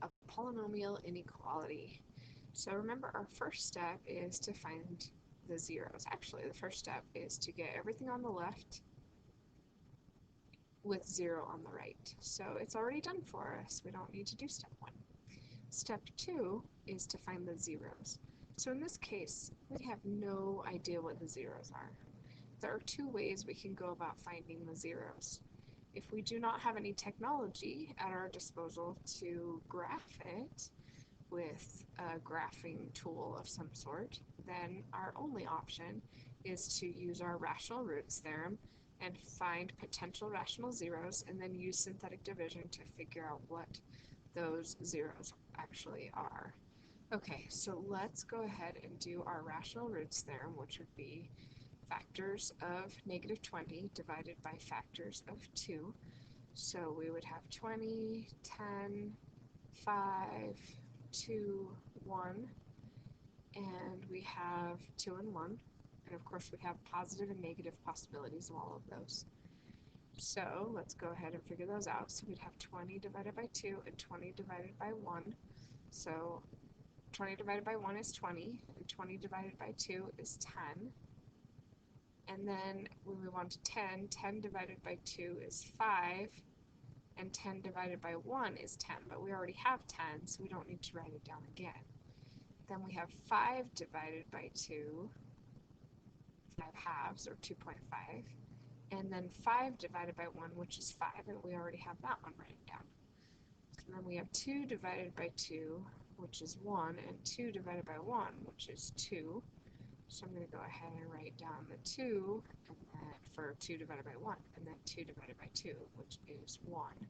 a polynomial inequality. So remember, our first step is to find the zeros. Actually, the first step is to get everything on the left with 0 on the right. So it's already done for us. We don't need to do step 1. Step 2 is to find the zeros. So in this case, we have no idea what the zeros are. There are 2 ways we can go about finding the zeros. If we do not have any technology at our disposal to graph it with a graphing tool of some sort, then our only option is to use our rational roots theorem and find potential rational zeros and then use synthetic division to figure out what those zeros actually are. Okay, so let's go ahead and do our rational roots theorem, which would be factors of negative 20 divided by factors of 2. So we would have 20, 10, 5, 2, 1, and we have 2 and 1. And of course we have positive and negative possibilities of all of those. So let's go ahead and figure those out. So we'd have 20 divided by 2 and 20 divided by 1. So 20 divided by 1 is 20, and 20 divided by 2 is 10. And then we move on to 10. 10 divided by 2 is 5, and 10 divided by 1 is 10, but we already have 10, so we don't need to write it down again. Then we have 5 divided by 2, 5 halves, or 2.5, and then 5 divided by 1, which is 5, and we already have that one written down. And then we have 2 divided by 2, which is 1, and 2 divided by 1, which is 2. So I'm going to go ahead and write down the 2 and then for 2 divided by 1, and then 2 divided by 2, which is 1.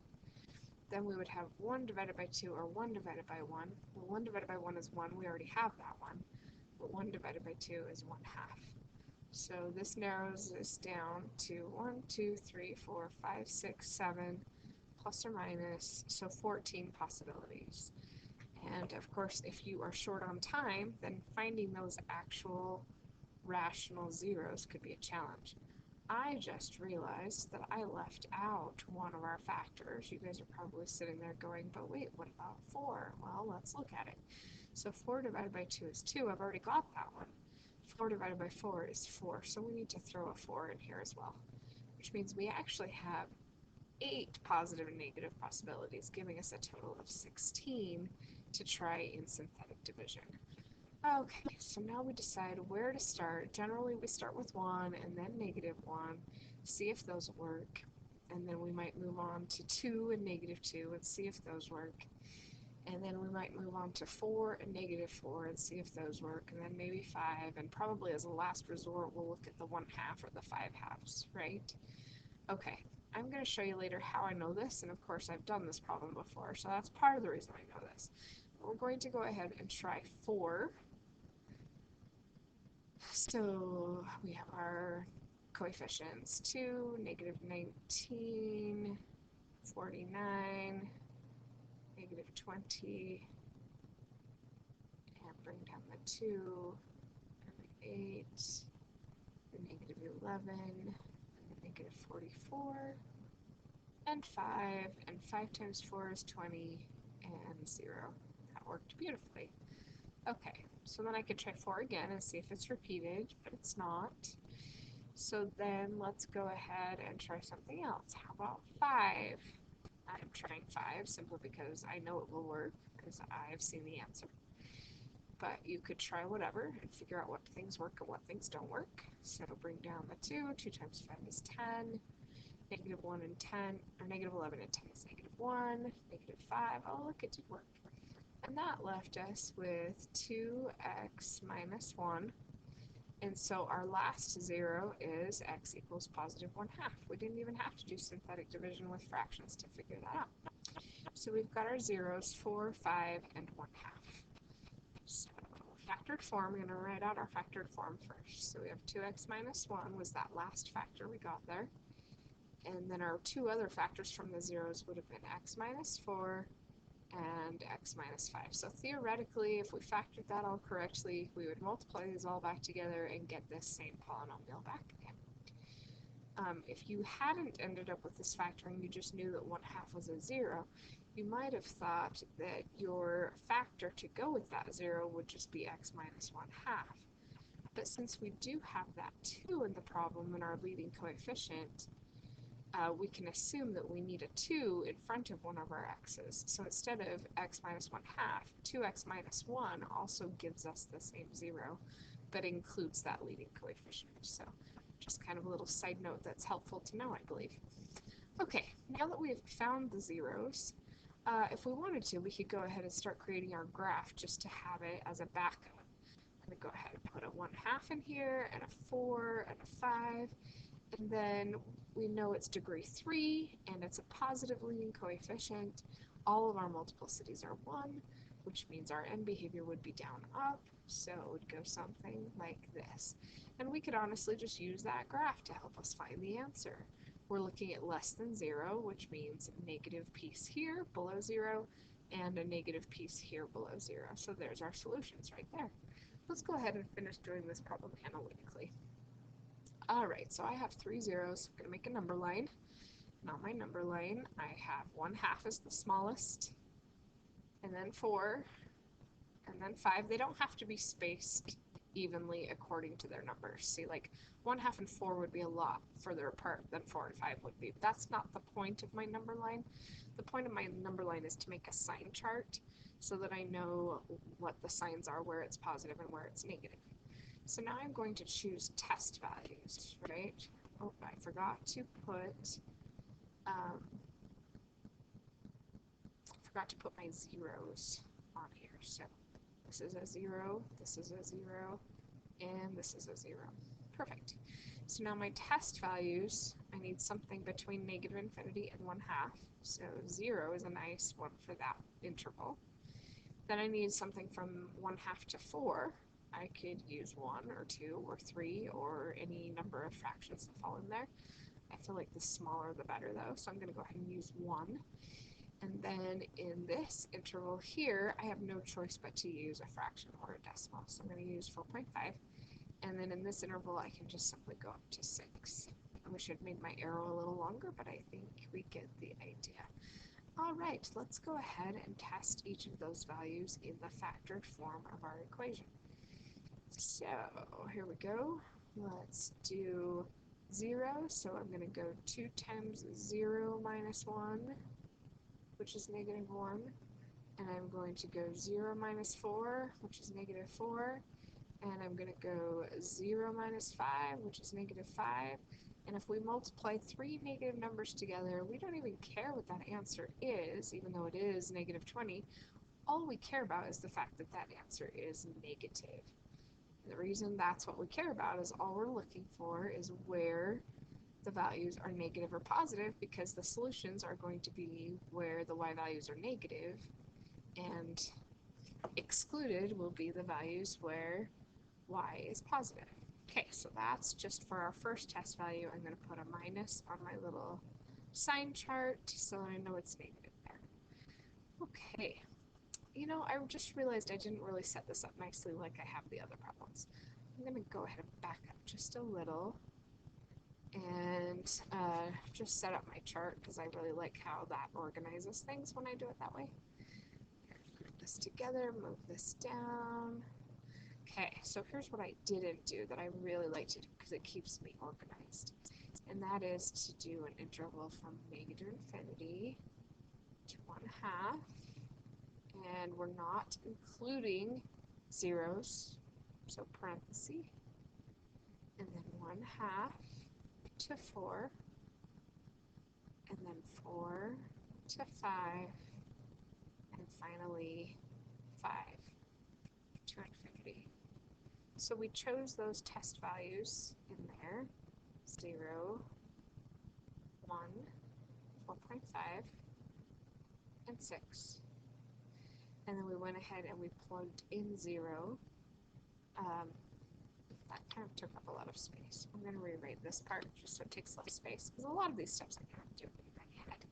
Then we would have 1 divided by 2, or 1 divided by 1. Well, 1 divided by 1 is 1. We already have that one. But 1 divided by 2 is 1 half. So this narrows this down to 1, 2, 3, 4, 5, 6, 7, plus or minus, so 14 possibilities. And of course, if you are short on time, then finding those actual rational zeros could be a challenge. I just realized that I left out one of our factors. You guys are probably sitting there going, but wait, what about 4? Well, let's look at it. So 4 divided by 2 is 2. I've already got that one. 4 divided by 4 is 4, so we need to throw a 4 in here as well, which means we actually have 8 positive and negative possibilities, giving us a total of 16 to try in synthetic division. Okay, so now we decide where to start. Generally, we start with 1 and then negative 1, see if those work, and then we might move on to 2 and negative 2 and see if those work, and then we might move on to 4 and negative 4 and see if those work, and then maybe 5, and probably as a last resort, we'll look at the 1 half or the 5 halves, right? Okay, I'm going to show you later how I know this, and of course I've done this problem before, so that's part of the reason I know this. We're going to go ahead and try 4. So we have our coefficients 2, negative 19, 49, negative 20, and bring down the 2, and the 8, the negative 11, and the negative 44, and 5, and 5 times 4 is 20, and 0. That worked beautifully. Okay, so then I could try 4 again and see if it's repeated, but it's not. So then let's go ahead and try something else. How about 5? I'm trying 5 simply because I know it will work because I've seen the answer. But you could try whatever and figure out what things work and what things don't work. So bring down the 2. 2 times 5 is 10. Negative 1 and 10, or negative 11 and 10 is negative 1. Negative 5. Oh, look, it did work. And that left us with 2x minus 1. And so our last 0 is x equals positive 1 half. We didn't even have to do synthetic division with fractions to figure that out. So we've got our zeros, 4, 5, and 1 half. So factored form, we're going to write out our factored form first. So we have 2x minus 1 was that last factor we got there. And then our 2 other factors from the zeros would have been x minus 4 and x minus 5. So theoretically, if we factored that all correctly, we would multiply these all back together and get this same polynomial back again. If you hadn't ended up with this factoring, you just knew that 1 half was a 0, you might have thought that your factor to go with that 0 would just be x minus 1/2. But since we do have that 2 in the problem in our leading coefficient, we can assume that we need a 2 in front of one of our x's. So instead of x minus 1/2, 2x minus 1 also gives us the same 0, but includes that leading coefficient. So just kind of a little side note that's helpful to know, I believe. Okay, now that we've found the zeros, if we wanted to, we could go ahead and start creating our graph just to have it as a backup. I'm going to go ahead and put a 1/2 in here, and a 4, and a 5, and then we know it's degree 3, and it's a positive leading coefficient. All of our multiplicities are 1, which means our end behavior would be down up, so it would go something like this. And we could honestly just use that graph to help us find the answer. We're looking at less than 0, which means negative piece here below 0, and a negative piece here below 0. So there's our solutions right there. Let's go ahead and finish doing this problem analytically. Alright, so I have 3 zeros. I'm going to make a number line. And on my number line, I have 1/2 as the smallest, and then 4, and then 5. They don't have to be spaced evenly according to their numbers. See, like 1/2 and 4 would be a lot further apart than 4 and 5 would be. That's not the point of my number line. The point of my number line is to make a sign chart so that I know what the signs are, where it's positive and where it's negative. So now I'm going to choose test values, right? Oh, I forgot to put my zeros on here. So this is a 0, this is a 0, and this is a 0. Perfect. So now my test values, I need something between negative infinity and 1/2. So 0 is a nice one for that interval. Then I need something from 1/2 to 4. I could use 1 or 2 or 3 or any number of fractions that fall in there. I feel like the smaller the better though, so I'm going to go ahead and use 1. And then in this interval here, I have no choice but to use a fraction or a decimal. So I'm going to use 4.5. And then in this interval, I can just simply go up to 6. I wish I'd made my arrow a little longer, but I think we get the idea. All right, let's go ahead and test each of those values in the factored form of our equation. So here we go. Let's do 0. So I'm going to go 2 times 0 minus 1, which is negative 1. And I'm going to go 0 minus 4, which is negative 4. And I'm going to go 0 minus 5, which is negative 5. And if we multiply 3 negative numbers together, we don't even care what that answer is, even though it is negative 20. All we care about is the fact that that answer is negative. And the reason that's what we care about is all we're looking for is where the values are negative or positive, because the solutions are going to be where the y values are negative, and excluded will be the values where y is positive. Okay, so that's just for our first test value. I'm going to put a minus on my little sign chart so that I know it's negative there. Okay, you know, I just realized I didn't really set this up nicely like I have the other problems. I'm going to go ahead and back up just a little and just set up my chart because I really like how that organizes things when I do it that way. Put this together, move this down. Okay, so here's what I didn't do that I really like to do because it keeps me organized. And that is to do an interval from negative infinity to 1/2. And we're not including zeros, so parenthesis. And then 1/2 to 4. And then 4 to 5. And finally 5 to infinity. So we chose those test values in there, 0, 1, 4.5, and 6. And then we went ahead and we plugged in 0. That kind of took up a lot of space. I'm going to rewrite this part just so it takes less space, because a lot of these steps I can't do in my head.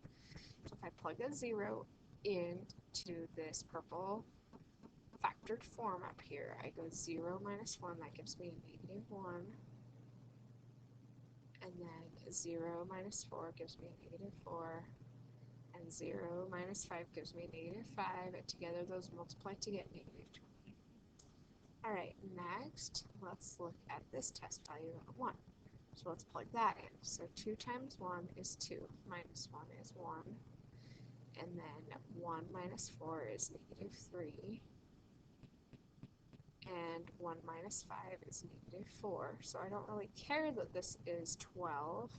So if I plug a 0 into this purple factored form up here, I go 0 minus 1, that gives me negative 1, and then 0 minus 4 gives me a negative 4, and 0 minus 5 gives me negative 5, and together those multiply to get negative 20. Alright, next, let's look at this test value of 1. So let's plug that in. So 2 times 1 is 2, minus 1 is 1, and then 1 minus 4 is negative 3, and 1 minus 5 is negative 4. So I don't really care that this is 12.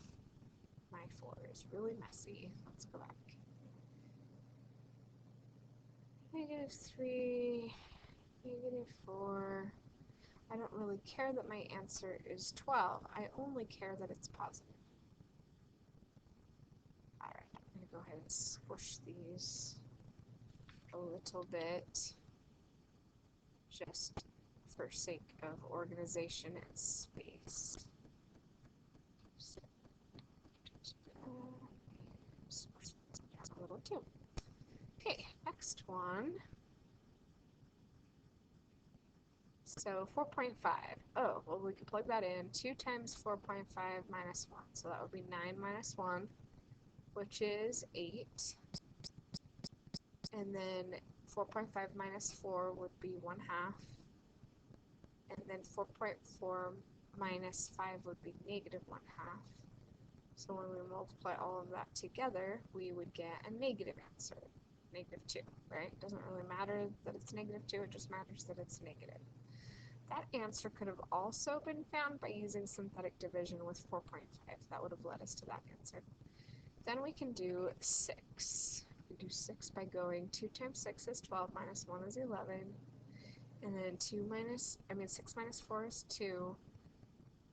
My 4 is really messy. Let's go back. Negative 3, negative 4. I don't really care that my answer is 12. I only care that it's positive. Alright, I'm going to go ahead and squish these a little bit, just for sake of organization and space. So, a little too. Okay, next one. So 4.5. Oh, well, we can plug that in. 2 times 4.5 minus 1. So that would be 9 minus 1, which is 8. And then 4.5 minus 4 would be 1/2. And then 4.4 minus 5 would be negative 1/2. So when we multiply all of that together, we would get a negative answer. Negative 2, right? It doesn't really matter that it's negative 2, it just matters that it's negative. That answer could have also been found by using synthetic division with 4.5. That would have led us to that answer. Then we can do 6. We do 6 by going 2 times 6 is 12, minus 1 is 11. And then 6 minus 4 is 2.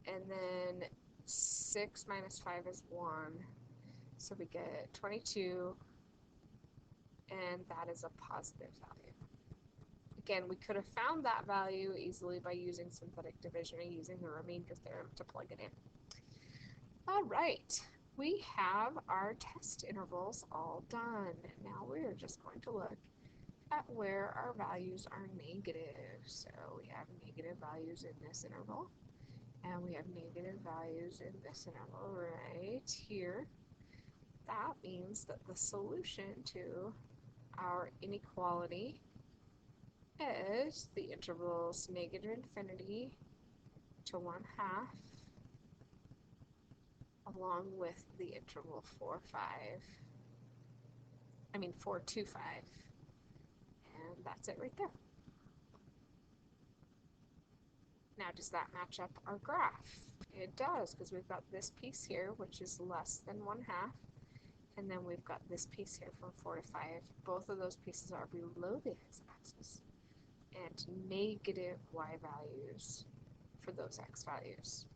And then 6 minus 5 is 1. So we get 22. And that is a positive value. Again, we could have found that value easily by using synthetic division or using the remainder theorem to plug it in. All right, we have our test intervals all done. Now we're just going to look at where our values are negative. So we have negative values in this interval, and we have negative values in this interval right here. That means that the solution to our inequality is the intervals negative infinity to 1/2 along with the interval 4 to 5. And that's it right there. Now, does that match up our graph? It does, because we've got this piece here, which is less than 1/2, and then we've got this piece here from 4 to 5. Both of those pieces are below the x-axis, and negative y values for those x values.